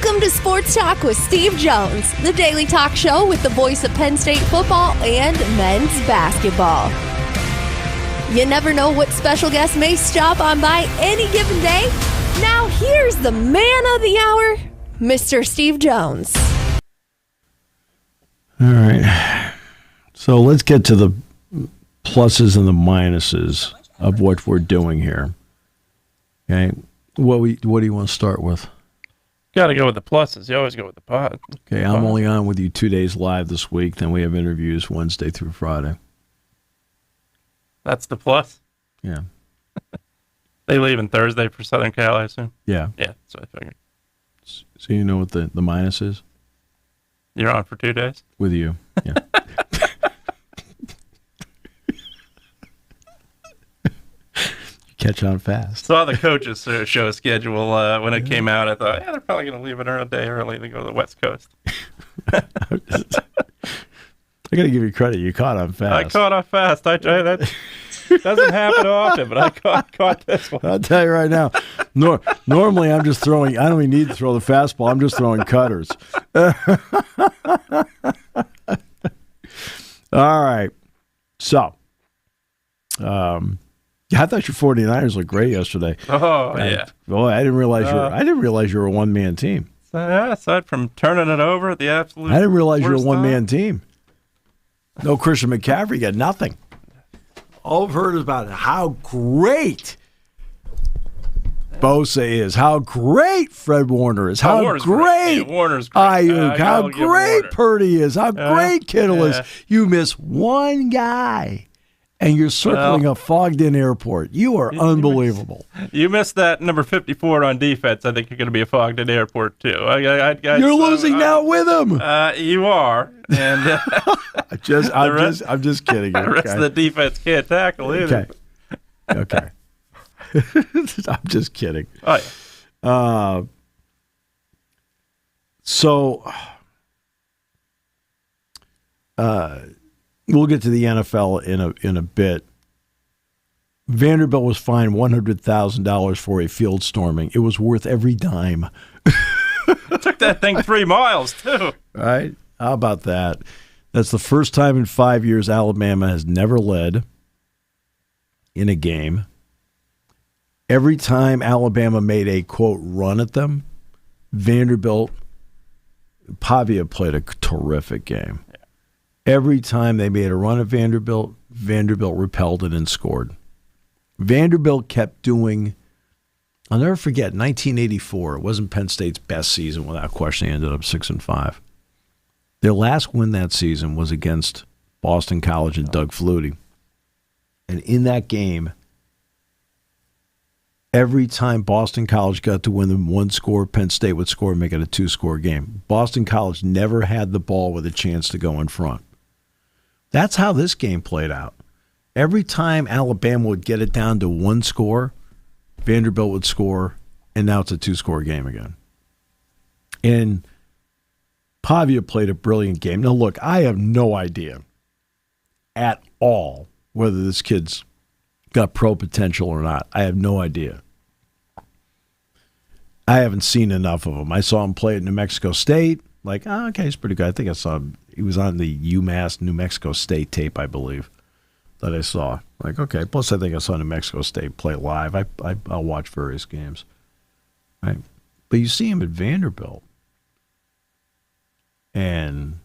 Welcome to Sports Talk with Steve Jones, the daily talk show with the voice of Penn State football and men's basketball. You never know what special guest may stop on by any given day. Now here's the man of the hour, Mr. Steve Jones. All right. So let's get to the pluses and the minuses of what we're doing here. Okay. What do you want to start with? Got to go with the pluses. You always go with the pod. Okay, I'm only on with you 2 days live this week. Then we have interviews Wednesday through Friday. That's the plus? Yeah. They leave on Thursday for Southern Cal, I assume? Yeah. Yeah, that's what I figured. So you know what the minus is? You're on for 2 days? With you, yeah. Catch on fast. Saw the coaches show schedule when it came out. I thought, yeah, they're probably going to leave it a day early to go to the West Coast. I got to give you credit. You caught on fast. I caught on fast. That doesn't happen often, but I caught this one. I'll tell you right now. Normally, I'm just throwing. I don't even need to throw the fastball. I'm just throwing cutters. All right. So, I thought your 49ers looked great yesterday. Oh, yeah. Boy, I didn't realize you were a one-man team. So, yeah, aside from turning it over at the absolute I didn't realize you were a worst one-man time. team. No Christian McCaffrey, got nothing. All I've heard is about how great Bosa is, how great Fred Warner is, how Warner's great yeah, Warner's great. Ayuk, how great Purdy is, how great Kittle is. You miss one guy, and you're circling a fogged-in airport. You are unbelievable. You missed that number 54 on defense. I think you're going to be a fogged-in airport, too. You're losing now with him. You are. And I'm just kidding. the rest of the defense can't tackle either. Okay. I'm just kidding. Oh, yeah. We'll get to the NFL in a bit. Vanderbilt was fined $100,000 for a field storming. It was worth every dime. Took that thing 3 miles, too. Right? How about that? That's the first time in 5 years Alabama has never led in a game. Every time Alabama made a, quote, run at them, Pavia played a terrific game. Every time they made a run at Vanderbilt repelled it and scored. Vanderbilt kept doing, I'll never forget, 1984. It wasn't Penn State's best season without question. They ended up 6-5. Their last win that season was against Boston College and Doug Flutie. And in that game, every time Boston College got to win one score, Penn State would score and make it a 2-score game. Boston College never had the ball with a chance to go in front. That's how this game played out. Every time Alabama would get it down to 1 score, Vanderbilt would score, and now it's a 2-score game again. And Pavia played a brilliant game. Now, look, I have no idea at all whether this kid's got pro potential or not. I have no idea. I haven't seen enough of him. I saw him play at New Mexico State. Like, okay, he's pretty good. I think I saw him. He was on the UMass New Mexico State tape, I believe, that I saw. Like, okay. Plus, I think I saw New Mexico State play live. I'll watch various games. Right? But you see him at Vanderbilt. And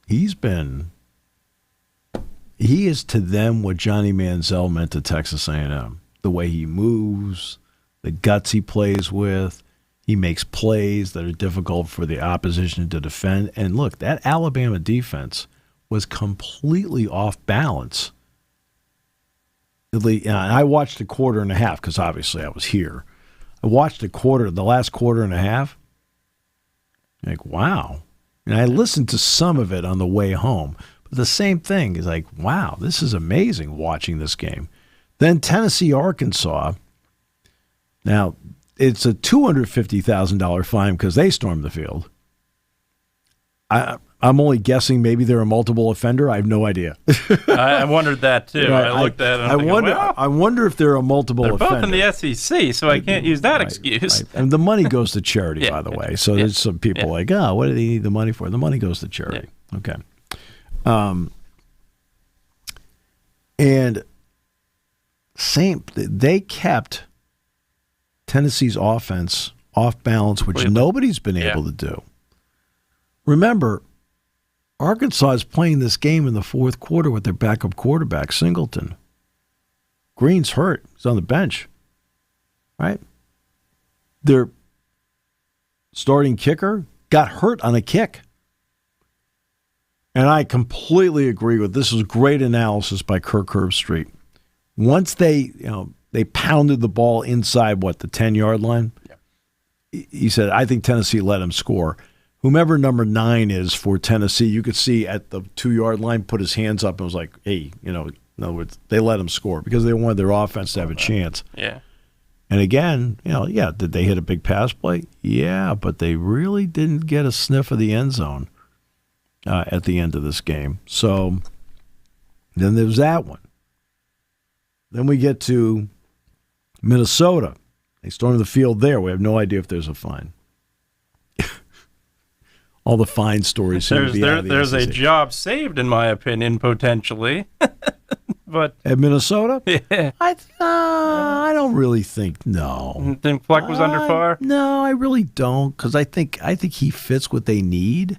he is to them what Johnny Manziel meant to Texas A&M. The way he moves, the guts he plays with, he makes plays that are difficult for the opposition to defend. And look, that Alabama defense was completely off balance. I watched a quarter and a half because obviously I was here. I watched the last quarter and a half. Like, wow. And I listened to some of it on the way home. But the same thing is like, wow, this is amazing watching this game. Then Tennessee, Arkansas. Now, it's a $250,000 fine because they stormed the field. I'm only guessing maybe they're a multiple offender. I have no idea. I wondered that too. Right. I looked at it. I wonder if they're a multiple they're offender. both in the SEC, so I can't use that excuse. Right. And the money goes to charity, Yeah, by the yeah, way. So there's some people like, oh, what do they need the money for? The money goes to charity. Yeah. Okay. And they kept Tennessee's offense off balance, which nobody's been able to do. Remember, Arkansas is playing this game in the fourth quarter with their backup quarterback, Singleton. Green's hurt. He's on the bench. Right? Their starting kicker got hurt on a kick. And I completely agree with this. Is great analysis by Kirk Herbstreit. Once they pounded the ball inside, the 10-yard line? Yeah. He said, I think Tennessee let him score. Whomever number 9 is for Tennessee, you could see at the 2-yard line put his hands up and was like, hey, in other words, they let him score because they wanted their offense to have a chance. Yeah. And again, did they hit a big pass play? Yeah, but they really didn't get a sniff of the end zone at the end of this game. So then there's that one. Then we get to Minnesota. They stormed the field there. We have no idea if there's a fine. All the fine stories seem to be out of the There's SEC. a job saved, in my opinion, potentially. But at Minnesota? Yeah. I don't really think, no. Think Fleck was under par? No, I really don't, because I think he fits what they need.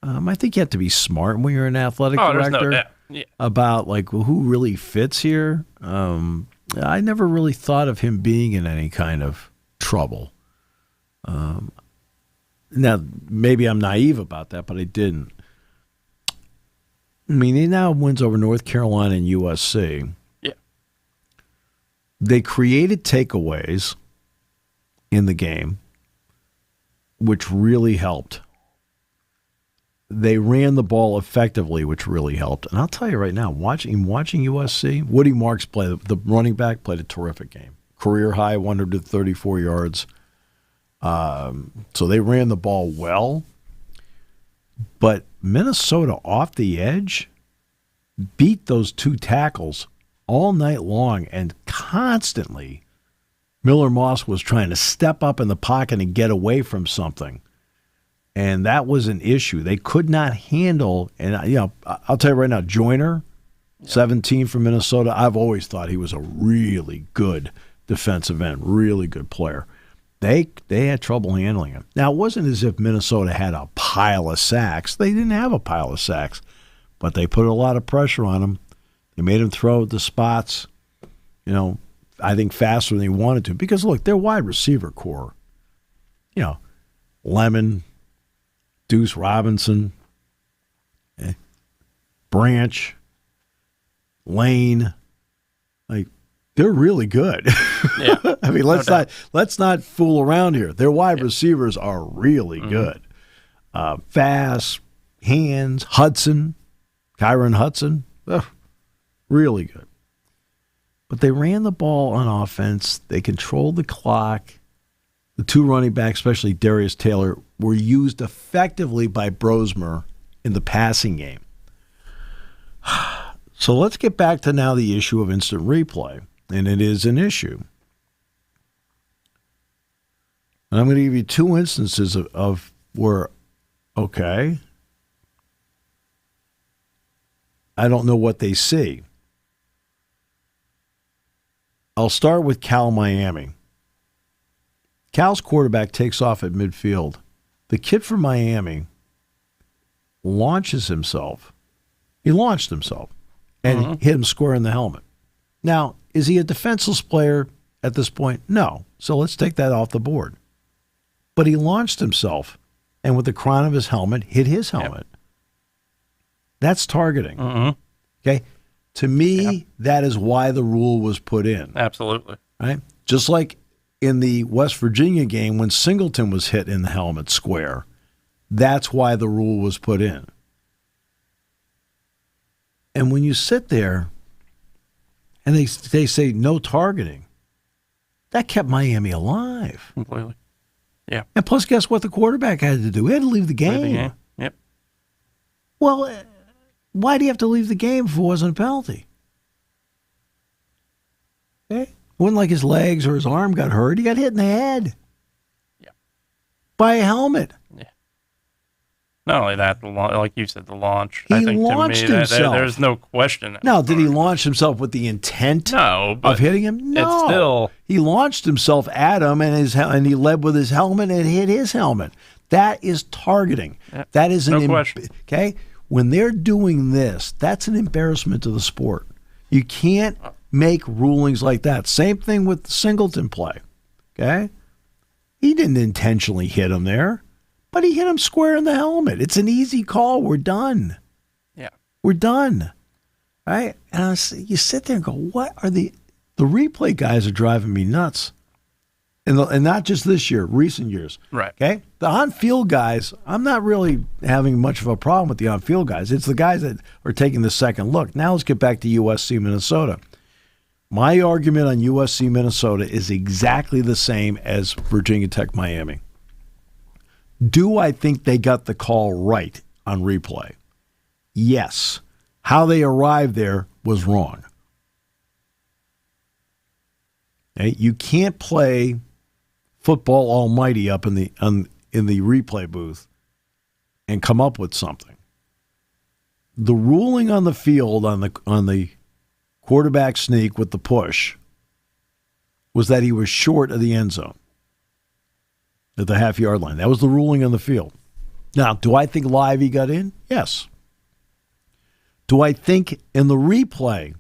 I think you have to be smart when you're an athletic director. There's no doubt. Yeah. About who really fits here. I never really thought of him being in any kind of trouble. Now, maybe I'm naive about that, but I didn't. I mean, he now wins over North Carolina and USC. Yeah. They created takeaways in the game, which really helped. They ran the ball effectively, which really helped. And I'll tell you right now, watching USC, Woody Marks play, the running back, played a terrific game. Career high, 134 yards. So they ran the ball well. But Minnesota off the edge beat those 2 tackles all night long, and constantly Miller Moss was trying to step up in the pocket and get away from something. And that was an issue. They could not handle, and I'll tell you right now, Joyner, 17 from Minnesota, I've always thought he was a really good defensive end, really good player. They had trouble handling him. Now, it wasn't as if Minnesota had a pile of sacks. They didn't have a pile of sacks, but they put a lot of pressure on him. They made him throw at the spots, I think faster than he wanted to. Because, look, their wide receiver core, Lemon, Deuce Robinson, Branch, Lane, they're really good. Yeah. I mean, let's not fool around here. Their wide receivers are really good. Fast, hands, Kyron Hudson, really good. But they ran the ball on offense. They controlled the clock. The 2 running backs, especially Darius Taylor, were used effectively by Brosmer in the passing game. So let's get back to now the issue of instant replay. And it is an issue. And I'm going to give you 2 instances of where, okay, I don't know what they see. I'll start with Cal Miami. Cal's quarterback takes off at midfield. The kid from Miami launches himself. He launched himself and hit him square in the helmet. Now, is he a defenseless player at this point? No. So let's take that off the board. But he launched himself and with the crown of his helmet hit his helmet. Yep. That's targeting. Okay? To me, that is why the rule was put in. Absolutely. Right? Just like in the West Virginia game when Singleton was hit in the helmet square, that's why the rule was put in. And when you sit there and they say no targeting, that kept Miami alive. Completely. Yeah. And plus, guess what the quarterback had to do? He had to leave the game. Yep. Well, why do you have to leave the game if it wasn't a penalty? Okay. It wasn't like his legs or his arm got hurt. He got hit in the head. Yeah. By a helmet. Yeah. Not only that, like you said, the launch. He I think launched to me, himself. there's no question. Now, did he launch himself with the intent of hitting him? No. It's still. He launched himself at him, and he led with his helmet and hit his helmet. That is targeting. Yeah. That is no question. Okay? When they're doing this, that's an embarrassment to the sport. You can't make rulings like that. Same thing with the Singleton play. Okay? He didn't intentionally hit him there, but he hit him square in the helmet. It's an easy call. We're done. Yeah. We're done. Right? And you sit there and go, what are the replay guys are driving me nuts. And not just this year, recent years. Right. Okay? The on-field guys, I'm not really having much of a problem with the on-field guys. It's the guys that are taking the second look. Now let's get back to USC Minnesota. My argument on USC Minnesota is exactly the same as Virginia Tech Miami. Do I think they got the call right on replay? Yes. How they arrived there was wrong. Okay? You can't play football almighty up in the replay booth and come up with something. The ruling on the field on the quarterback sneak with the push was that he was short of the end zone at the half-yard line. That was the ruling on the field. Now, do I think live he got in? Yes. Do I think in the replay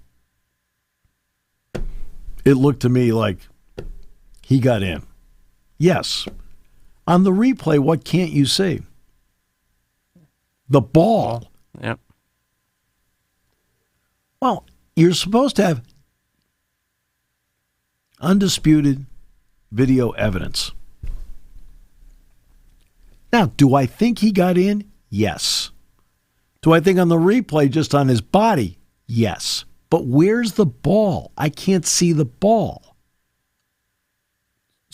it looked to me like he got in? Yes. On the replay, what can't you see? The ball. Yep. Well, you're supposed to have undisputed video evidence. Now, do I think he got in? Yes. Do I think on the replay, just on his body? Yes. But where's the ball? I can't see the ball.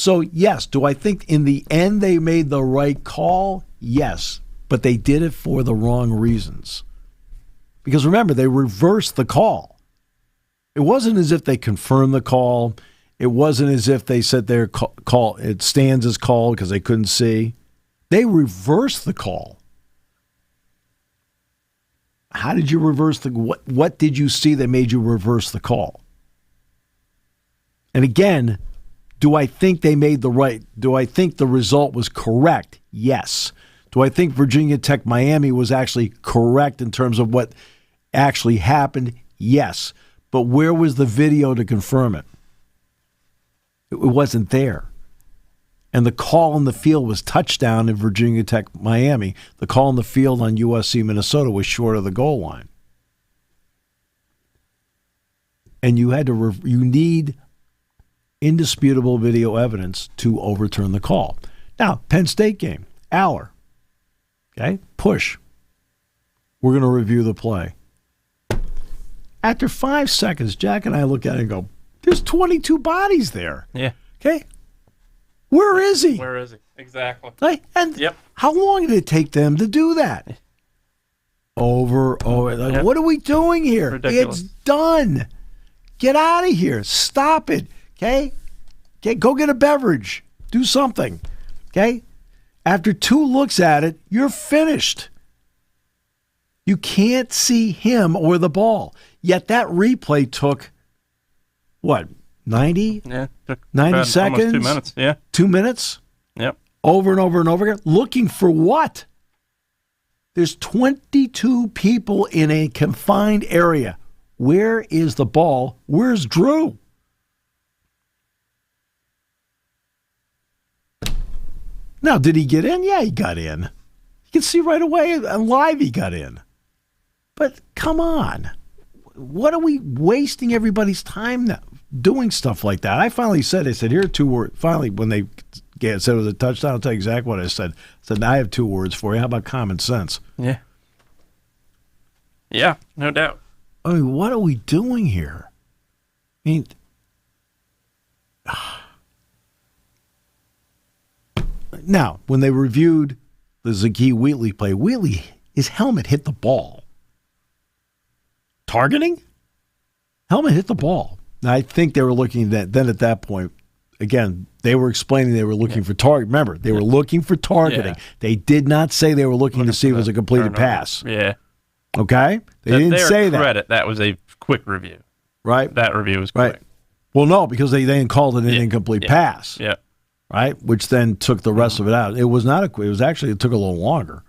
So, yes, do I think in the end they made the right call? Yes. But they did it for the wrong reasons. Because remember, they reversed the call. It wasn't as if they confirmed the call. It wasn't as if they said their call, it stands as called because they couldn't see. They reversed the call. How did you reverse what did you see that made you reverse the call? And again, do I think they made do I think the result was correct? Yes. Do I think Virginia Tech Miami was actually correct in terms of what actually happened? Yes. But where was the video to confirm it? It wasn't there. And the call on the field was touchdown in Virginia Tech Miami. The call on the field on USC Minnesota was short of the goal line. And you need indisputable video evidence to overturn the call. Now, Penn State game, Aller. Okay, push. We're going to review the play. After 5 seconds, Jack and I look at it and go, there's 22 bodies there. Yeah. Okay. Where is he? Where is he? Exactly. And how long did it take them to do that? Over. Like, what are we doing here? Ridiculous. It's done. Get out of here. Stop it. Okay? Go get a beverage. Do something. Okay? After 2 looks at it, you're finished. You can't see him or the ball. Yet that replay took, what, 90? Yeah. 90 seconds? Almost 2 minutes. Yeah. 2 minutes? Yep. Over and over and over again. Looking for what? There's 22 people in a confined area. Where is the ball? Where's Drew? Now, did he get in? Yeah, he got in. You can see right away on live he got in. But come on. What are we wasting everybody's time now doing stuff like that? I said, here are 2 words. Finally, when they said it was a touchdown, I'll tell you exactly what I said. I said, I have 2 words for you. How about common sense? Yeah. Yeah, no doubt. I mean, what are we doing here? I mean, now, when they reviewed the Zakee Wheatley play, Wheatley His helmet hit the ball. Targeting? Helmet hit the ball. Now, I think they were looking at that point, again, they were explaining they were looking for target. Remember, they were looking for targeting. Yeah. They did not say they were looking to see if it was a completed pass. Yeah. Okay? They didn't say that. That was a quick review. Right? That review was quick. Right. Well, no, because they then called it an incomplete pass. Yeah. Right? Which then took the rest of it out. It was not it took a little longer.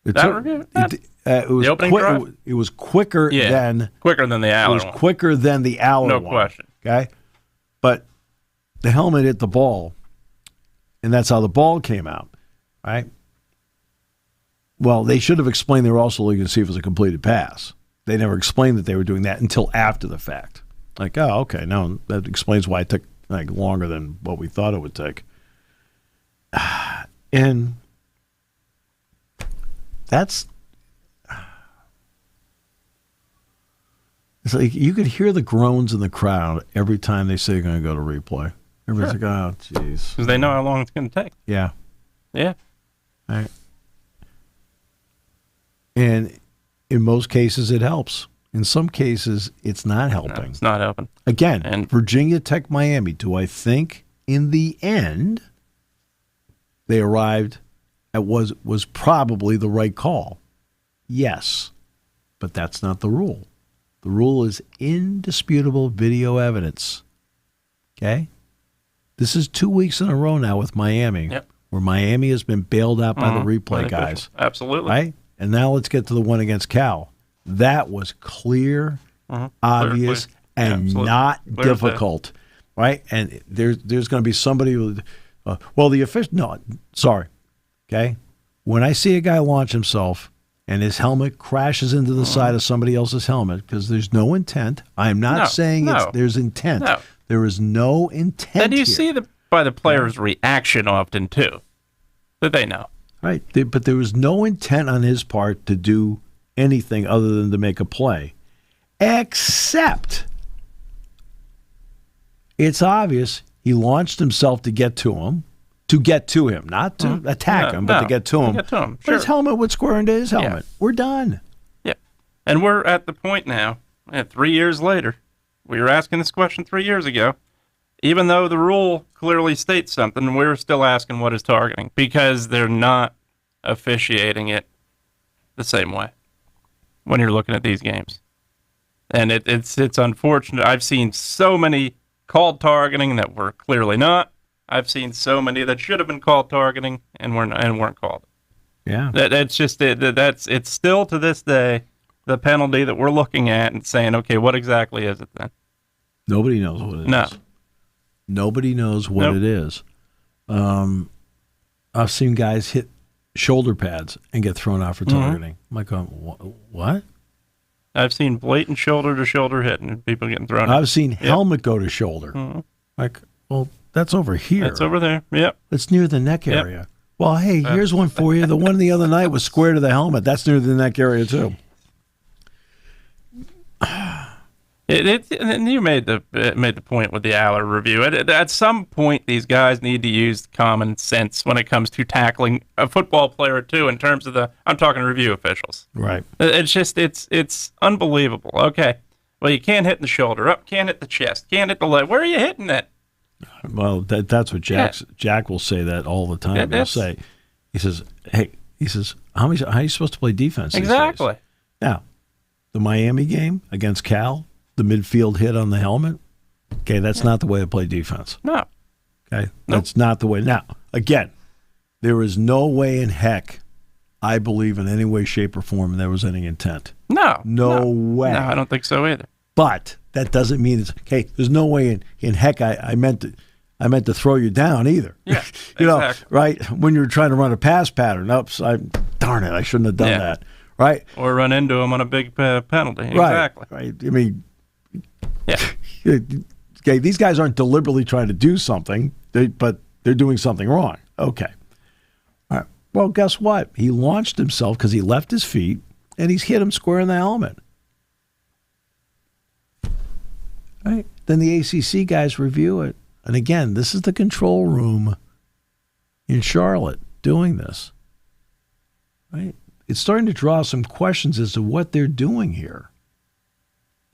Review? It was the opening drive? It was quicker than the Aller. It was quicker than the Aller one. No question. Okay? But the helmet hit the ball, and that's how the ball came out, right? Well, they should have explained they were also looking to see if it was a completed pass. They never explained that they were doing that until after the fact. Like, oh, okay, no, that explains why it took longer than what we thought it would take. And it's like you could hear the groans in the crowd every time they say they're going to go to replay. Everybody's like, oh, jeez. Because they know how long it's going to take. Yeah. Yeah. All right. And in most cases, it helps. In some cases, it's not helping. No, it's not helping. Again, and Virginia Tech, Miami, do I think in the end they arrived at was probably the right call? Yes. But that's not the rule. The rule is indisputable video evidence. Okay? This is 2 weeks in a row now with Miami, where Miami has been bailed out by the replay guys. Absolutely. Right? And now let's get to the one against Cal. That was clear, obvious, and not difficult. Right? And there's going to be somebody who, the official, no, sorry. Okay? When I see a guy launch himself and his helmet crashes into the side of somebody else's helmet, because there's no intent. I'm not saying there's intent. No. There is no intent. And you see by the player's reaction often, too, that they know. Right. But there was no intent on his part to do anything other than to make a play. Except it's obvious he launched himself to get to him. Not to attack him, but to get to him. Sure. But his helmet would square into his helmet. Yeah. We're done. Yeah. And we're at the point now, 3 years later. We were asking this question 3 years ago. Even though the rule clearly states something, we're still asking what is targeting because they're not officiating it the same way when you're looking at these games. And it's unfortunate. I've seen so many called targeting that were clearly not. I've seen so many that should have been called targeting and weren't called. Yeah. That's just it. It's still to this day the penalty that we're looking at and saying, okay, what exactly is it then? Nobody knows what it is. Nobody knows what it is. I've seen guys hit shoulder pads and get thrown out for targeting. I'm like, what? I've seen blatant shoulder-to-shoulder hit and people getting thrown out. I've seen helmet go to shoulder. Like, well, that's over here. That's over there, yep. It's near the neck area. Well, hey, here's one for you. The one the other night was square to the helmet. That's near the neck area, too. And you made the point with the Aller review. At some point, these guys need to use common sense when it comes to tackling a football player too. In terms of I'm talking review officials. Right. It's just it's unbelievable. Okay, well you can't hit in the shoulder, can't hit the chest, can't hit the leg. Where are you hitting it? Well, that's what Jack will say that all the time. He'll say, he says, how are you supposed to play defense? Exactly. Now, the Miami game against Cal. The midfield hit on the helmet. Okay, that's not the way to play defense. No. Okay, that's not the way. Now, again, there is no way in heck, I believe in any way, shape, or form there was any intent. No. No way. No, I don't think so either. But that doesn't mean it's okay. There's no way in heck I meant to throw you down either. Yeah, you know, exactly. right? When you're trying to run a pass pattern, darn it, I shouldn't have done that. Right? Or run into him on a big penalty. Exactly. Right. I mean. Yeah. Okay, these guys aren't deliberately trying to do something, but they're doing something wrong. Okay. All right. Well, guess what? He launched himself because he left his feet, and he's hit him square in the helmet. Right. Then the ACC guys review it. And again, this is the control room in Charlotte doing this. Right? it's starting to draw some questions as to what they're doing here.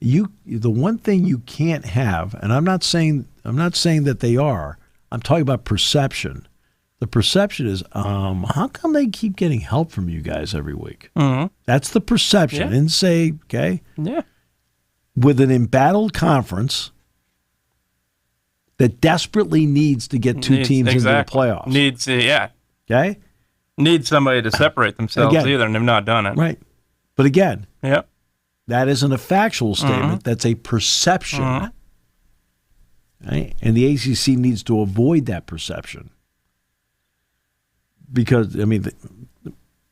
The one thing you can't have, and I'm not saying that they are. I'm talking about perception. The perception is, how come they keep getting help from you guys every week? Mm-hmm. That's the perception. Yeah. And say, okay, with an embattled conference that desperately needs to get two teams into the playoffs. Okay? Needs somebody to separate themselves either, and they've not done it. Right. But again, yep. That isn't a factual statement. That's a perception. Right? And the ACC needs to avoid that perception. Because, I mean,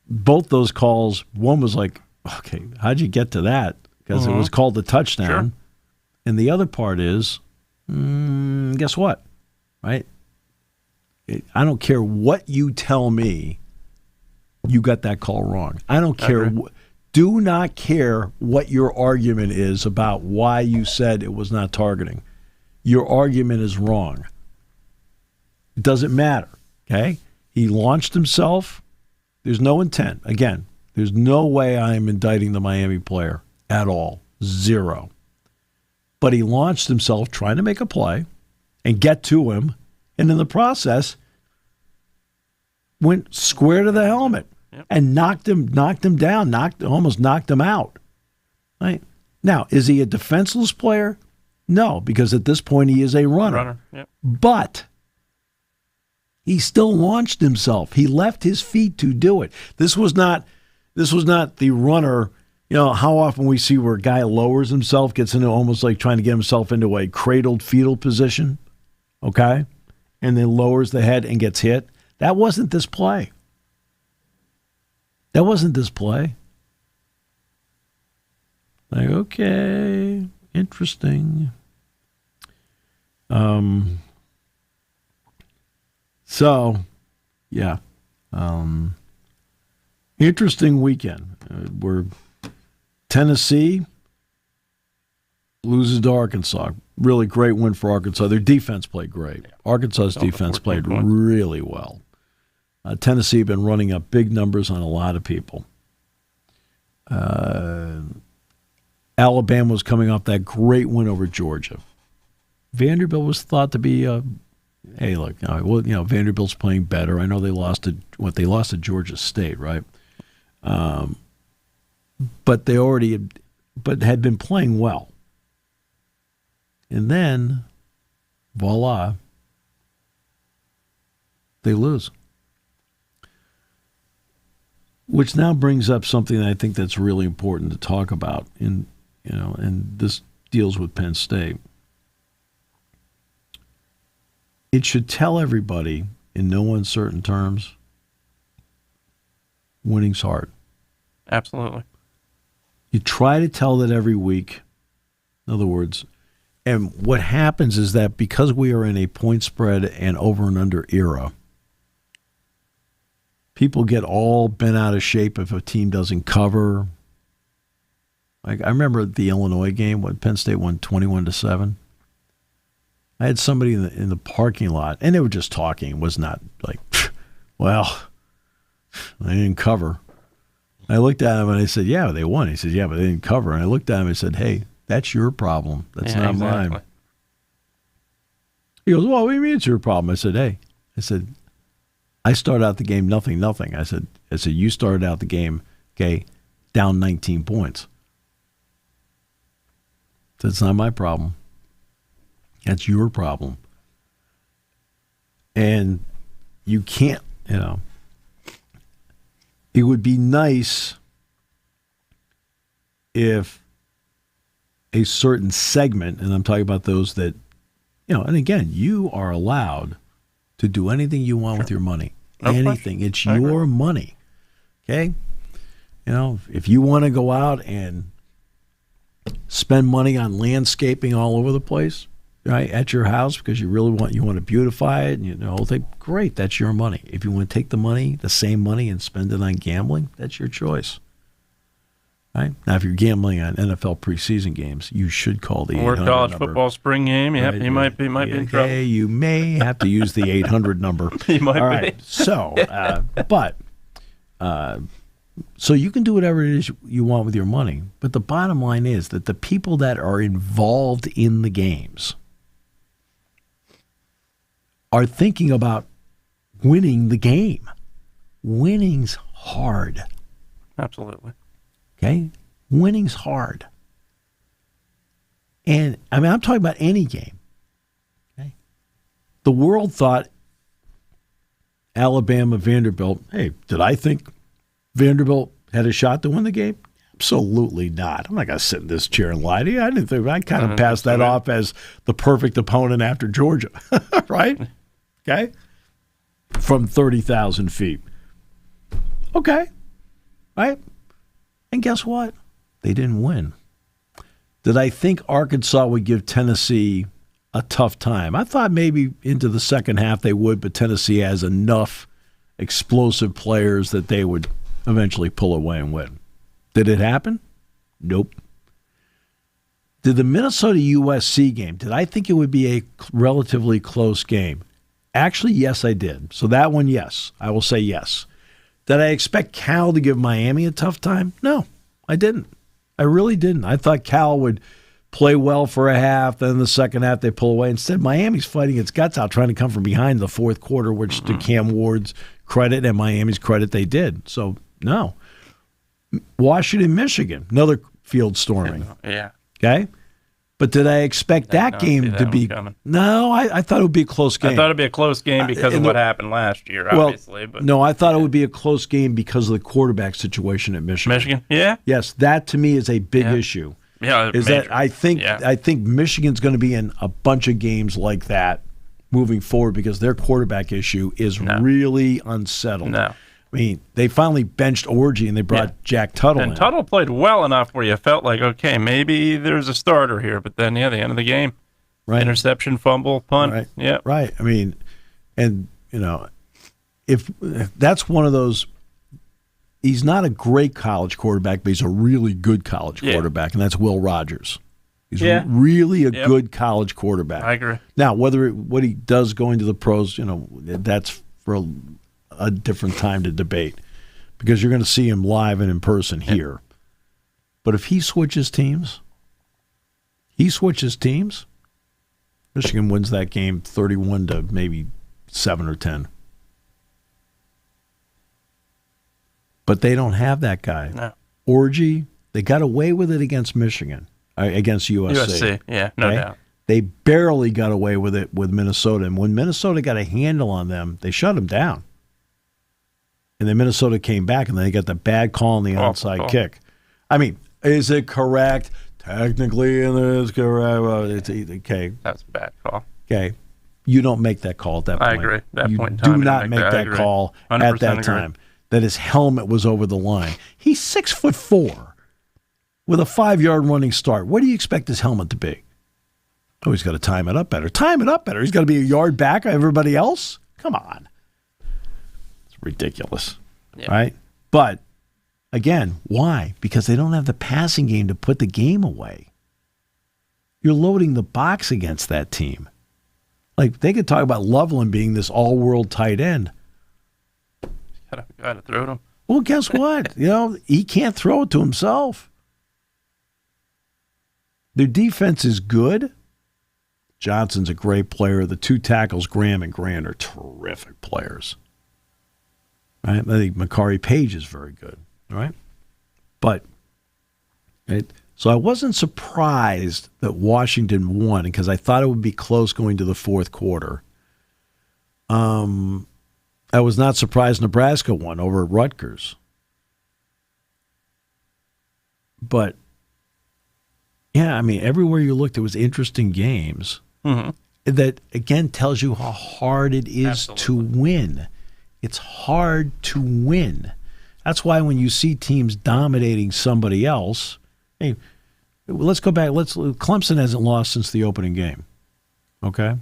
both those calls, one was like, okay, how'd you get to that? Because it was called the touchdown. Sure. And the other part is, guess what? Right? I don't care what you tell me, you got that call wrong. I don't care. Do not care what your argument is about why you said it was not targeting. Your argument is wrong. It doesn't matter, okay? He launched himself. There's no intent. Again, there's no way I am indicting the Miami player at all. Zero. But he launched himself trying to make a play and get to him, and in the process, went square to the helmet. And knocked him down, almost knocked him out. Right? Now, is he a defenseless player? No, because at this point he is a runner. Yep. But he still launched himself. He left his feet to do it. This was not the runner. You know, how often we see where a guy lowers himself, gets into almost like trying to get himself into a cradled fetal position, okay? And then lowers the head and gets hit. That wasn't this play. That wasn't this play. Like, okay, interesting. So, yeah. Interesting weekend. We're Tennessee loses to Arkansas. Really great win for Arkansas. Their defense played great. Arkansas's defense played really well. Tennessee have been running up big numbers on a lot of people. Alabama was coming off that great win over Georgia. Vanderbilt was thought to be hey, look, Vanderbilt's playing better. I know they lost to Georgia State, right? But they had been playing well. And then, voila, they lose. Which now brings up something that I think that's really important to talk about, and this deals with Penn State. It should tell everybody in no uncertain terms, winning's hard. Absolutely. You try to tell that every week. In other words, and what happens is that because we are in a point spread and over and under era, people get all bent out of shape if a team doesn't cover. Like I remember the Illinois game when Penn State won 21-7. I had somebody in the parking lot, and they were just talking. It was not like, well, they didn't cover. I looked at him and I said, yeah, they won. He said, yeah, but they didn't cover. And I looked at him and I said, hey, that's your problem. That's not mine. He goes, well, what do you mean it's your problem? I said, hey, I started out the game 0-0. I said, you started out the game, okay, down 19 points. That's not my problem. That's your problem. And you can't, it would be nice if a certain segment, and I'm talking about those that, and again, you are allowed to do anything you want with your money. Anything. It's your money. Okay? If you want to go out and spend money on landscaping all over the place, right, at your house because you want to beautify it and the whole thing, great, that's your money. If you want to take the same money and spend it on gambling, that's your choice. Right? Now, if you're gambling on NFL preseason games, you should call the 800 or college number. Football spring game. Yep, right? You might be in trouble. You may have to use the 800 number. You might All be. right. So, but So you can do whatever it is you want with your money. But the bottom line is that the people that are involved in the games are thinking about winning the game. Winning's hard. Absolutely. Okay? Winning's hard. And, I mean, I'm talking about any game. Okay? The world thought Alabama, Vanderbilt, hey, did I think Vanderbilt had a shot to win the game? Absolutely not. I'm not going to sit in this chair and lie to you. I kind of passed that off as the perfect opponent after Georgia, right? Okay? From 30,000 feet. Okay. Right? And guess what? They didn't win. Did I think Arkansas would give Tennessee a tough time? I thought maybe into the second half they would, but Tennessee has enough explosive players that they would eventually pull away and win. Did it happen? Nope. Did the Minnesota-USC game, did I think it would be a relatively close game? Actually, yes, I did. So that one, yes. I will say yes. Did I expect Cal to give Miami a tough time? No, I didn't. I really didn't. I thought Cal would play well for a half, then in the second half they pull away. Instead, Miami's fighting its guts out, trying to come from behind the fourth quarter, which to Cam Ward's credit and Miami's credit, they did. So, no. Washington, Michigan, another field storming. Yeah. Okay? But did I expect that game to be? No, I thought it would be a close game. I thought it would be a close game because of what happened last year, obviously. But no, I thought it would be a close game because of the quarterback situation at Michigan. Michigan, yeah. Yes, that to me is a big issue. Yeah, is major. That I think Michigan's going to be in a bunch of games like that moving forward because their quarterback issue is really unsettled. No. I mean, they finally benched Orgy and they brought Jack Tuttle in. And Tuttle played well enough where you felt like, okay, maybe there's a starter here. But then, the end of the game, interception, fumble, punt. Right. Yeah. Right. I mean, and, if that's one of those, he's not a great college quarterback, but he's a really good college quarterback, and that's Will Rogers. He's really a good college quarterback. I agree. Now, what he does going to the pros, that's for a different time to debate because you're going to see him live and in person here. But if he switches teams, Michigan wins that game 31 to maybe 7 or 10. But they don't have that guy. No. Orgy, they got away with it against Michigan, against USC. Yeah, no doubt. They barely got away with it with Minnesota. And when Minnesota got a handle on them, they shut them down. And then Minnesota came back, and then they got the bad call on the onside kick. I mean, is it correct? Technically, it is correct. Well, it's okay. That's a bad call. Okay. You don't make that call at that point. I agree. You do not make that call at that time. That his helmet was over the line. He's 6'4" with a 5-yard running start. What do you expect his helmet to be? Oh, he's got to time it up better. He's got to be a yard back of everybody else? Come on. It's ridiculous, right? But, again, why? Because they don't have the passing game to put the game away. You're loading the box against that team. Like, they could talk about Loveland being this all-world tight end. Got to throw it him. Well, guess what? He can't throw it to himself. Their defense is good. Johnson's a great player. The two tackles, Graham and Grant, are terrific players. Right? I think Makari Page is very good. All right? But, so I wasn't surprised that Washington won because I thought it would be close going to the fourth quarter. I was not surprised Nebraska won over at Rutgers. But, yeah, I mean, everywhere you looked, there was interesting games. Mm-hmm. That, again, tells you how hard it is to win. It's hard to win. That's why when you see teams dominating somebody else, hey, let's go back. Clemson hasn't lost since the opening game. Okay?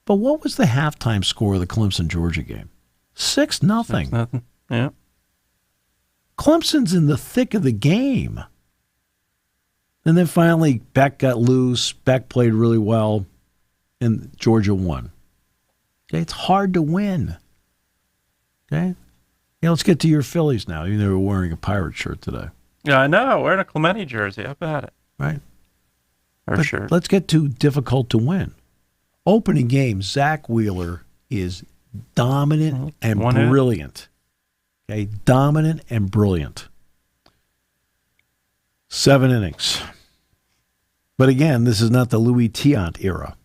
But what was the halftime score of the Clemson-Georgia game? 6-0. 6-0. Yeah. Clemson's in the thick of the game. And then finally, Beck got loose. Beck played really well, and Georgia won. Okay, it's hard to win. Okay? Yeah, let's get to your Phillies now. You know, we're wearing a Pirate shirt today. Yeah, I know. Wearing a Clemente jersey. How about it? Right. Or shirt. Let's get to difficult to win. Opening game, Zach Wheeler is dominant and brilliant. Okay, dominant and brilliant. 7 innings. But again, this is not the Louis Tiant era,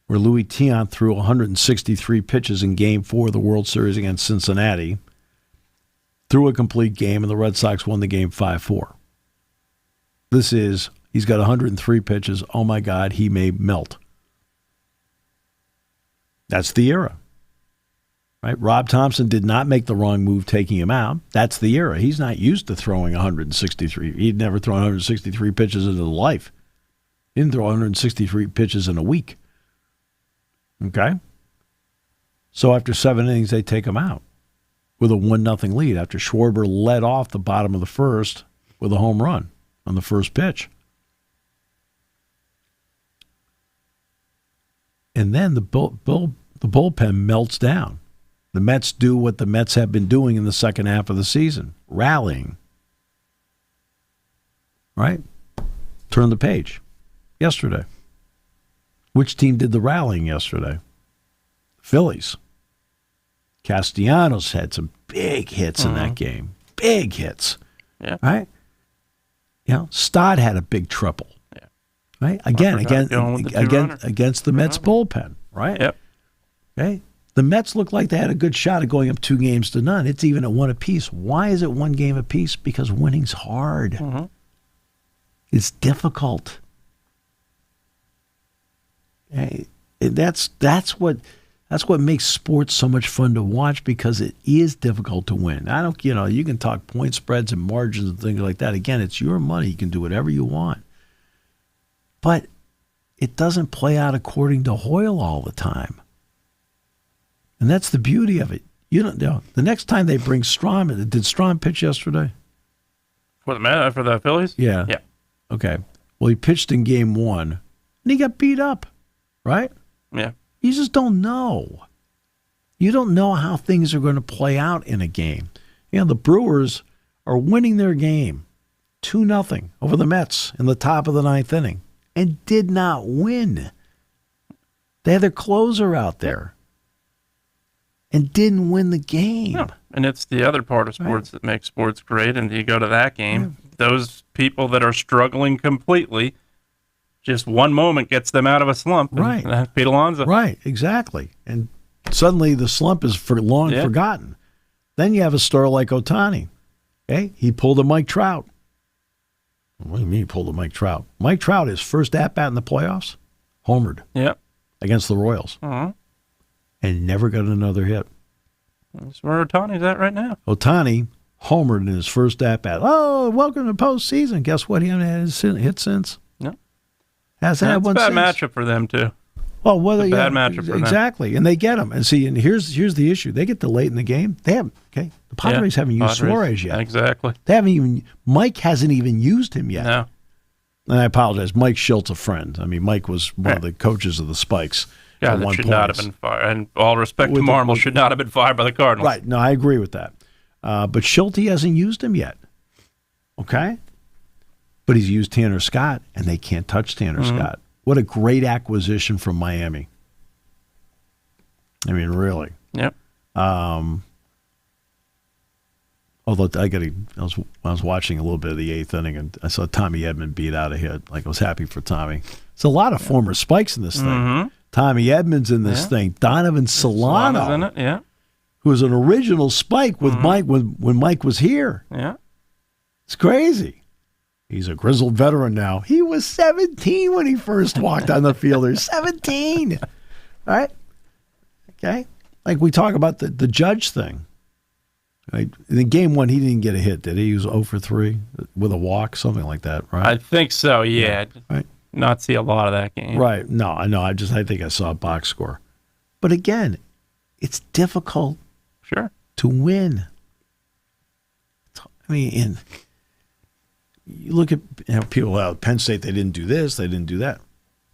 where Louis Tiant threw 163 pitches in Game 4 of the World Series against Cincinnati, threw a complete game, and the Red Sox won the game 5-4. This is, he's got 103 pitches. Oh, my God, he may melt. That's the era. Right? Rob Thompson did not make the wrong move taking him out. That's the era. He's not used to throwing 163. He'd never thrown 163 pitches in his life. He didn't throw 163 pitches in a week. Okay? So after 7 innings, they take him out with a 1-0 lead after Schwarber led off the bottom of the first with a home run on the first pitch. And then the bullpen melts down. The Mets do what the Mets have been doing in the second half of the season, rallying. Right? Turn the page. Yesterday. Which team did the rallying yesterday? Phillies. Castellanos had some big hits in that game. Big hits. Yeah. Right? You know, Stott had a big triple. Yeah. Right? Again, against the Mets bullpen. Right? Yep. Okay? The Mets look like they had a good shot at going up 2-0. It's even at 1 apiece. Why is it 1 game apiece? Because winning's hard. Mm-hmm. It's difficult. Hey, that's what makes sports so much fun to watch, because it is difficult to win. You can talk point spreads and margins and things like that. Again, it's your money. You can do whatever you want. But it doesn't play out according to Hoyle all the time. And that's the beauty of it. You don't know. The next time they bring Strom, did Strom pitch yesterday? For the Phillies? Yeah. Yeah. Okay. Well, he pitched in Game 1, and he got beat up, right? Yeah. You just don't know. You don't know how things are going to play out in a game. The Brewers are winning their game 2-0 over the Mets in the top of the 9th inning and did not win. They had their closer out there and didn't win the game. No. And it's the other part of sports that makes sports great. And you go to that game, those people that are struggling completely, just one moment gets them out of a slump. Right. And Pete Alonso. Right, exactly. And suddenly the slump is forgotten. Then you have a star like Ohtani. Okay? He pulled a Mike Trout. What do you mean he pulled a Mike Trout? Mike Trout, his first at-bat in the playoffs, homered against the Royals. Uh-huh. And never got another hit. That's where Ohtani's at right now. Ohtani homered in his first at-bat. Oh, welcome to postseason. Guess what? He hasn't had a hit since. No. Hasn't had one since. It's a bad matchup for them, too. Well, whether it's a bad matchup for them. Exactly. And they get him. And see, and here's the issue. They get to late in the game. They haven't, the Padres haven't used Suarez yet. Exactly. Mike hasn't even used him yet. No. And I apologize. Mike Schilt's a friend. I mean, Mike was one of the coaches of the Spikes. Yeah, that should not have been fired. And all respect to Marmol, should not have been fired by the Cardinals. Right. No, I agree with that. But Schulte hasn't used him yet. Okay? But he's used Tanner Scott, and they can't touch Tanner Scott. What a great acquisition from Miami. I mean, really. Yep. Although I was watching a little bit of the 8th inning, and I saw Tommy Edman beat out a hit. Like, I was happy for Tommy. There's a lot of former Spikes in this thing. Mm-hmm. Tommy Edmonds in this thing. Donovan Solano, in it, who was an original Spike with Mike when Mike was here. Yeah. It's crazy. He's a grizzled veteran now. He was 17 when he first walked on the field. There's 17. All right? Okay? Like we talk about the Judge thing. Right? In Game 1, he didn't get a hit, did he? He was 0 for 3 with a walk, something like that, right? I think so, yeah. Right. Not see a lot of that game. Right. No, I know. I think I saw a box score. But again, it's difficult to win. I mean, you look at people out Penn State, they didn't do this, they didn't do that.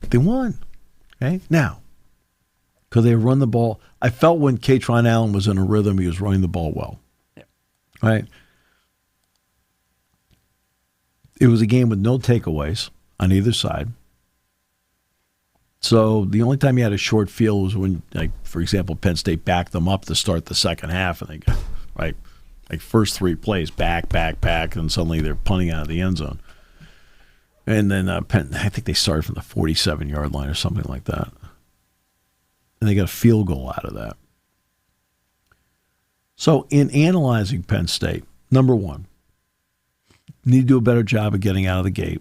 They won. Okay? Now, because they run the ball. I felt when Katron Allen was in a rhythm, he was running the ball well. Yeah. Right? It was a game with no takeaways on either side. So the only time you had a short field was when, like, for example, Penn State backed them up to start the second half, and they got, right, like first 3 plays, back, and suddenly they're punting out of the end zone. And then I think they started from the 47-yard line or something like that. And they got a field goal out of that. So in analyzing Penn State, number one, need to do a better job of getting out of the gate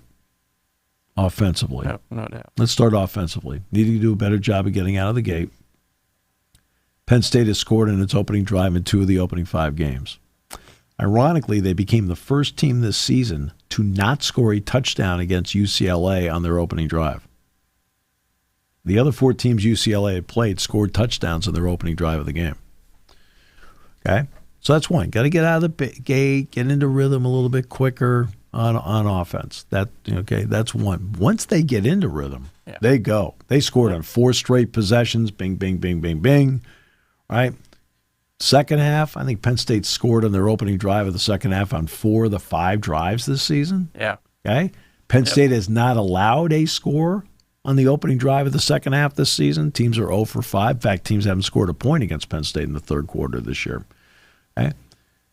offensively. No doubt. Let's start offensively. Need to do a better job of getting out of the gate. Penn State has scored in its opening drive in 2 of the opening 5 games. Ironically, they became the first team this season to not score a touchdown against UCLA on their opening drive. The other 4 teams UCLA had played scored touchdowns in their opening drive of the game. Okay? So that's one. Got to get out of the gate, get into rhythm a little bit quicker on offense. That's one. Once they get into rhythm, they go. They scored on 4 straight possessions. Bing, bing, bing, bing, bing. Right? Second half, I think Penn State scored on their opening drive of the second half on 4 of the 5 drives this season. Yeah. Okay? Penn State has not allowed a score on the opening drive of the second half this season. Teams are 0 for 5. In fact, teams haven't scored a point against Penn State in the third quarter this year. Okay?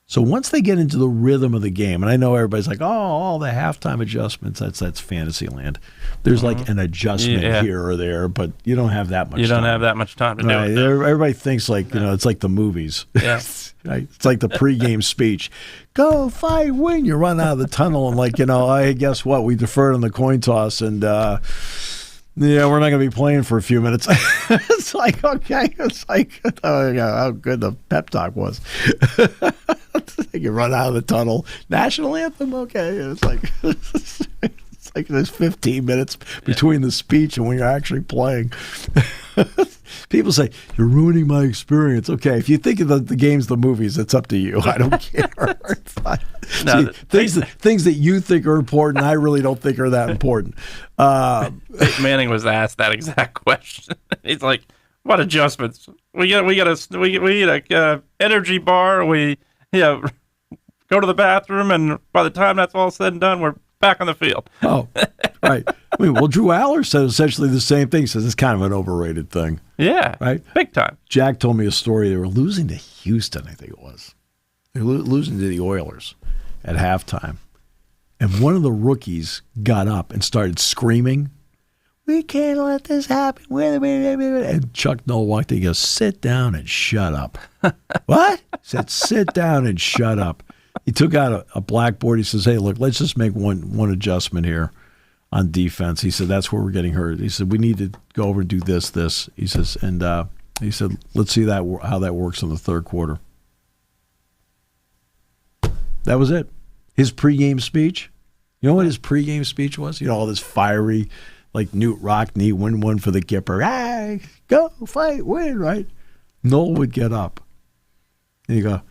So once they get into the rhythm of the game, and I know everybody's like, oh, all the halftime adjustments, that's fantasy land. There's like an adjustment here or there, but you don't have that much time. You don't have that much time to do it. Everybody thinks like, it's like the movies. Yeah. Right? It's like the pregame speech. Go, fight, win. You run out of the tunnel and like, hey, guess what? We deferred on the coin toss and we're not going to be playing for a few minutes. It's like, okay. It's like, how good the pep talk was. You run out of the tunnel. National anthem, okay. It's like there's 15 minutes between the speech and when you're actually playing. People say, you're ruining my experience. Okay, if you think of the games, the movies, it's up to you. I don't care. Things that you think are important, I really don't think are that important. Manning was asked that exact question. He's like, what adjustments? We need a energy bar. We go to the bathroom, and by the time that's all said and done, we're back on the field. Oh, right. I mean, well, Drew Aller said essentially the same thing. He says it's kind of an overrated thing. Yeah. Right? Big time. Jack told me a story. They were losing to Houston, I think it was. They were losing to the Oilers at halftime. And one of the rookies got up and started screaming, we can't let this happen. And Chuck Noll walked in and goes, sit down and shut up. What? He said, sit down and shut up. He took out a blackboard. He says, hey, look, let's just make one adjustment here on defense. He said, that's where we're getting hurt. He said, we need to go over and do this. He says, and he said, let's see how that works in the third quarter. That was it. His pregame speech. You know what his pregame speech was? All this fiery, like Newt Rockne, win one for the Gipper. Hey, go, fight, win, right? Noel would get up. And you go,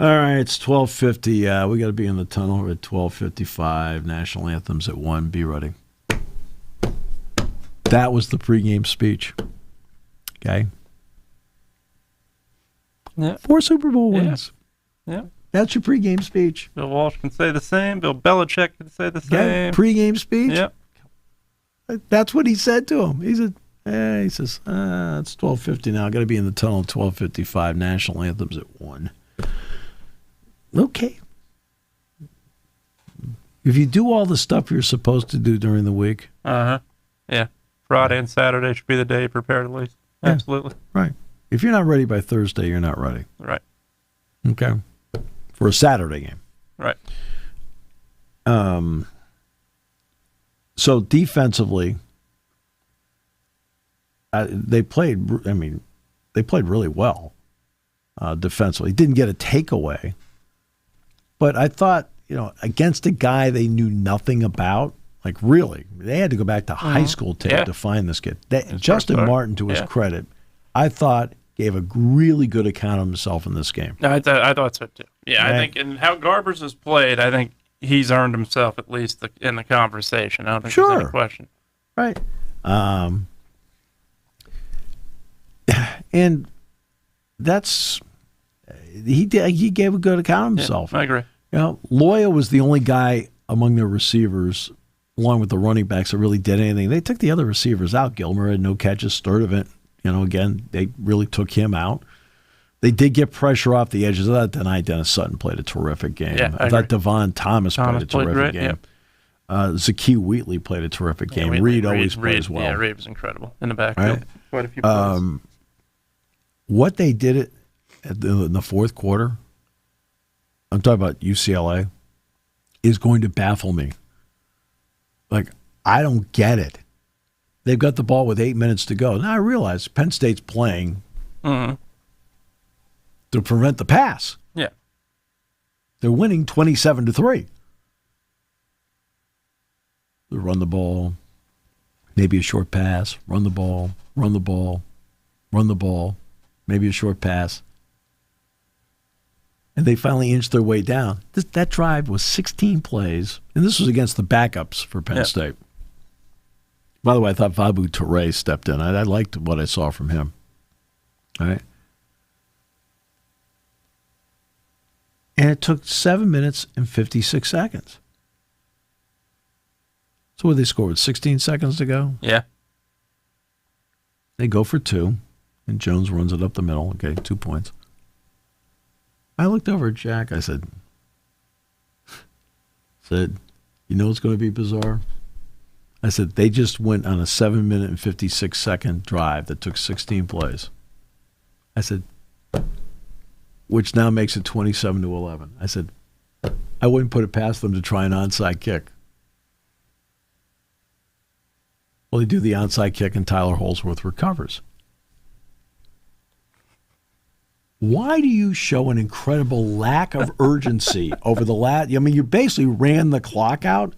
all right, it's 12:50. We got to be in the tunnel at 12:55. National anthem's at 1. Be ready. That was the pregame speech. Okay? Yeah. 4 Super Bowl wins. Yeah. That's your pregame speech. Bill Walsh can say the same. Bill Belichick can say the same. Yeah, pregame speech? Yep. That's what he said to him. He said, it's 12:50 now. I got to be in the tunnel at 12:55. National anthem's at 1. Okay. If you do all the stuff you're supposed to do during the week. Yeah. Friday and Saturday should be the day you prepare to leave. Yeah. Absolutely. Right. If you're not ready by Thursday, you're not ready. Right. Okay. For a Saturday game. Right. So defensively, they played really well defensively. Didn't get a takeaway. But I thought, against a guy they knew nothing about, like really, they had to go back to high school tape to find this kid. Justin Martin, to his credit, I thought gave a really good account of himself in this game. I thought so too. Yeah, I think in how Garbers has played, I think he's earned himself at least in the conversation. I don't think there's any question. Right. and that's he gave a good account of himself. Yeah, I agree. Loya was the only guy among their receivers, along with the running backs, that really did anything. They took the other receivers out. Gilmer had no catches. Sturdivant, again, they really took him out. They did get pressure off the edges. I thought Dennis Sutton played a terrific game. Yeah, I thought Devon Thomas played a terrific great, game. Yeah. Zaquie Wheatley played a terrific game. Reed always plays well. Yeah, Reed was incredible in the backfield. Right? Quite a few plays. What they did in the fourth quarter, I'm talking about UCLA, is going to baffle me. Like, I don't get it. They've got the ball with 8 minutes to go. Now I realize Penn State's playing to prevent the pass. Yeah. They're winning 27-3. They run the ball, maybe a short pass, run the ball, maybe a short pass. And they finally inched their way down. That drive was 16 plays, and this was against the backups for Penn State. By the way, I thought Vabu Toure stepped in. I liked what I saw from him. All right. And it took 7 minutes and 56 seconds. So what, they scored with 16 seconds to go? Yeah. They go for 2, and Jones runs it up the middle. Okay, 2 points. I looked over at Jack. I said, you know what's going to be bizarre? I said, they just went on a 7 minute and 56 second drive that took 16 plays. I said, which now makes it 27-11. I said, I wouldn't put it past them to try an onside kick. Well, they do the onside kick, and Tyler Holsworth recovers. Why do you show an incredible lack of urgency over the last? I mean, you basically ran the clock out,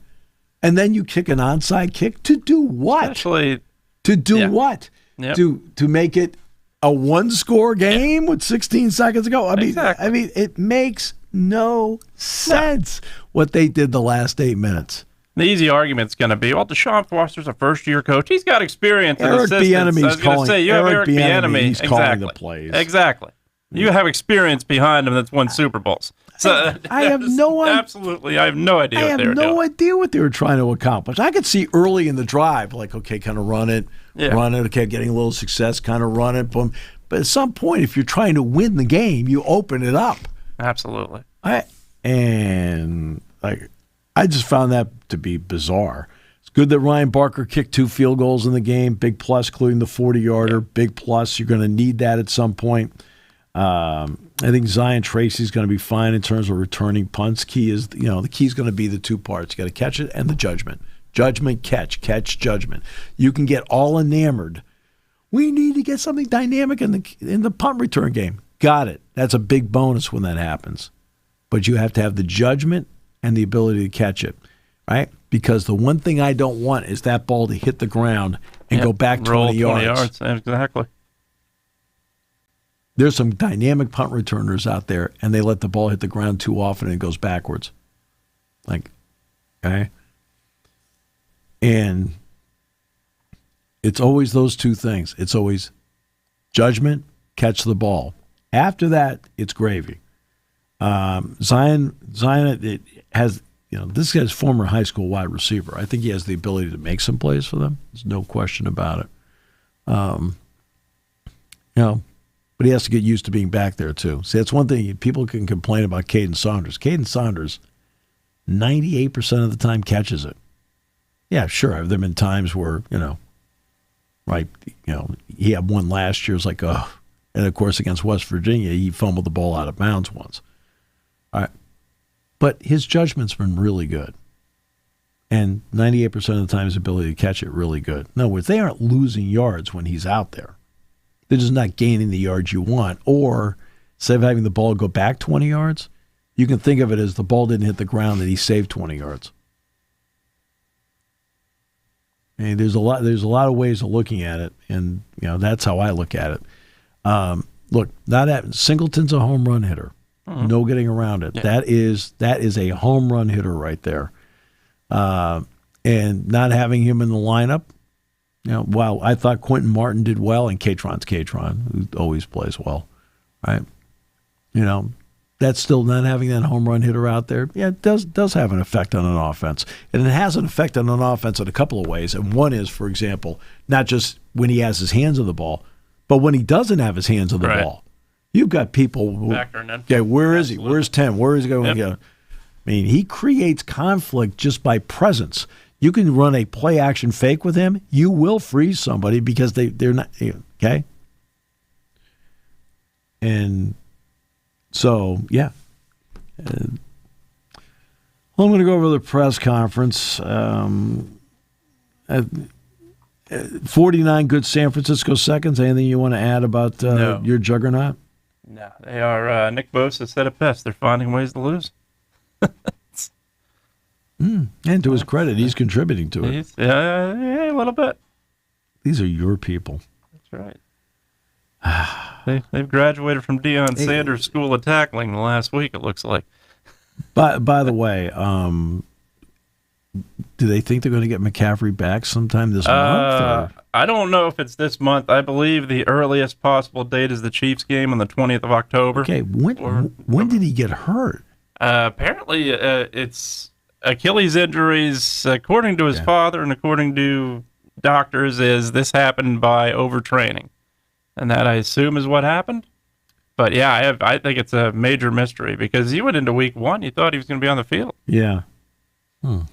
and then you kick an onside kick to do what? Actually, to do what? Yep. To make it a one-score game with 16 seconds to go. I mean, it makes no sense what they did the last 8 minutes. The easy argument's going to be, well, Deshaun Foster's a first-year coach. He's got experience in Eric assistants. Bieniemy's calling. You have Eric Bieniemy. He's calling the plays. Exactly. You have experience behind him that's won Super Bowls. So I have no idea. Absolutely, I have no idea what they were doing. I have no idea what they were trying to accomplish. I could see early in the drive, like, okay, kind of run it, okay, getting a little success, kind of run it, boom. But at some point, if you're trying to win the game, you open it up. Absolutely. I just found that to be bizarre. It's good that Ryan Barker kicked 2 field goals in the game. Big plus, including the 40-yarder. Yeah. Big plus. You're going to need that at some point. I think Zion Tracy's going to be fine in terms of returning punts. The key is going to be the 2 parts. You got to catch it and the judgment. Judgment, catch, judgment. You can get all enamored. We need to get something dynamic in the punt return game. Got it. That's a big bonus when that happens. But you have to have the judgment and the ability to catch it, right? Because the one thing I don't want is that ball to hit the ground and go back 20 yards. Exactly. There's some dynamic punt returners out there, and they let the ball hit the ground too often and it goes backwards. Okay? And it's always those 2 things. It's always judgment, catch the ball. After that, it's gravy. Zion, it has, this guy's former high school wide receiver. I think he has the ability to make some plays for them. There's no question about it. But he has to get used to being back there too. See, that's one thing people can complain about Caden Saunders. Caden Saunders, 98% of the time catches it. Yeah, sure. There have been times where, he had one last year. It's like, and of course against West Virginia, he fumbled the ball out of bounds once. All right. But his judgment's been really good. And 98% of the time his ability to catch it really good. In other words, they aren't losing yards when he's out there. They're just not gaining the yards you want. Or instead of having the ball go back 20 yards, you can think of it as the ball didn't hit the ground and he saved 20 yards. And there's a lot of ways of looking at it, and that's how I look at it. Look, Singleton's a home run hitter. Mm-hmm. No getting around it. Yeah. That is a home run hitter right there. And not having him in the lineup, You know, while I thought Quentin Martin did well, and Catron's Catron, who always plays well, right? You know, that's still not having that home run hitter out there. Yeah, it does have an effect on an offense. And it has an effect on an offense in a couple of ways. And one is, for example, not just when he has his hands on the ball, but when he doesn't have his hands on the ball. You've got people who, yeah, where is he? Where's 10? Where is he going to go? I mean, he creates conflict just by presence. You can run a play-action fake with him. You will freeze somebody because they're not, okay? And so, yeah. Well, I'm going to go over the press conference. 49 good San Francisco seconds. Anything you want to add about your juggernaut? No, they are. Nick Bosa said it best. They're finding ways to lose. And to his credit, he's contributing to it. Yeah, a little bit. These are your people. That's right. They've graduated from Deion Sanders' School of Tackling the last week, it looks like. By the way, do they think they're going to get McCaffrey back sometime this month? Or? I don't know if it's this month. I believe the earliest possible date is the Chiefs game on the 20th of October. Okay, when did he get hurt? Apparently, it's Achilles injuries, according to his father and according to doctors, is this happened by overtraining. And that, I assume, is what happened. But, yeah, I think it's a major mystery because he went into week one. You thought he was going to be on the field. Yeah. Wow.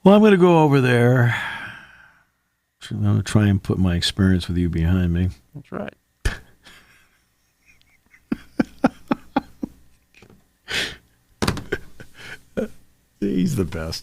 Well, I'm going to go over there. I'm going to try and put my experience with you behind me. That's right. He's the best.